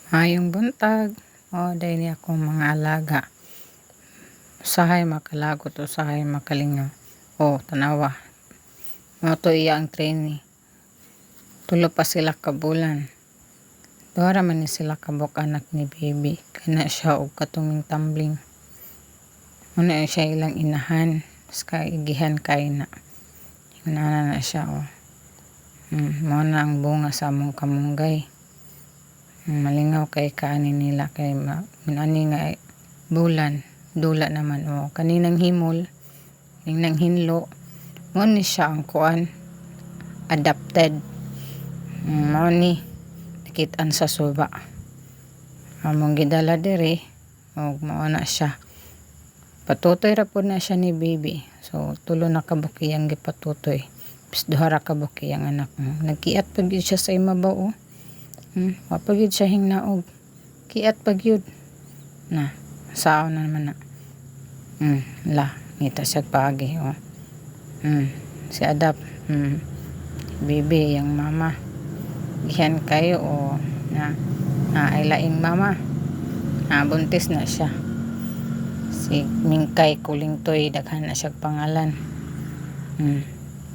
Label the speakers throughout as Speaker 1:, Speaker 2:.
Speaker 1: Hayong buntag, o day ni akong mga alaga. Usahay makalagot, usahay makalingaw. O, tanawa. Mo to iya ang trainee. Tulo pa sila kabulan. Duha man ni sila kabuk anak ni baby. Kana siya og katuming tumbling. Muna siya ilang inahan. Ska igihan kay na. Hinana na siya o. Mo na ang bunga sa among kamunggay. Malingaw kay kaani nila kay minani nga bulan dula naman o kaninang himol kaninang hinlo mo ni siya ang kuan adapted mo ni nakitaan sa suba among gidala diri og mao na siya patutoy ra pud na siya ni baby so tulo na kabuki ang gipatutoy bis duha ra kabuki ang anak mo nagkiat pud siya sa imabaw o. Wapagid siya hingnaog. Kiat pagyud. Na, sao na naman na. Ngita siya pagi. Oh. Si Adap. Bibi, yung mama. Gihan kayo o ay laing mama. Buntis na siya. Si Mingkay Kulingtoy, daghan na siya pangalan.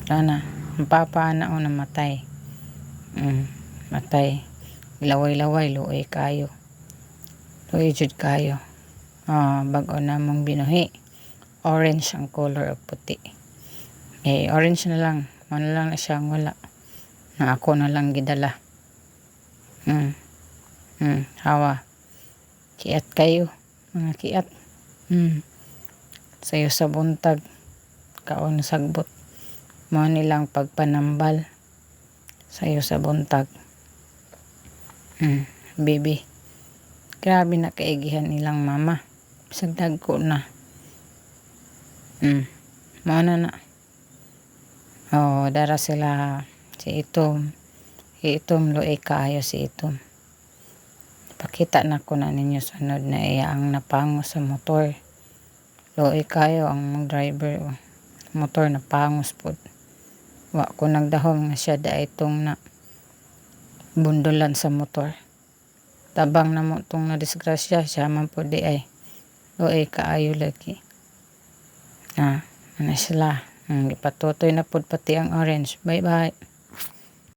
Speaker 1: Sana, ang papa na o namatay. Matay. Laway-laway, luoy kayo. Luoy jud kayo. Bago na mong binuhi. Orange ang color o puti. Orange na lang. Ano lang na siya wala. Na ako na lang gidala. Hawa. Kiat kayo. Mga kiat. Sayo sa buntag. Kaon sagbot. Mo nilang pagpanambal. Sayo sa buntag. Baby. Grabe na kaigihan nilang mama. Bisag dagko na. Mauna na. Dara sila si Itom. Itom luoy kaayo si Itom. Pakita na ko na ninyo sunod na iya ang napango sa motor. Luoy kayo ang driver. Motor na pangos po. Wa ko nagdahom nga siya da itong na bundulan sa motor. Tabang na mo itong na-disgrasya. Siya man po di ay. Luoy kaayo lagi. Ano sila. Ipatutoy na po pati ang orange. Bye bye.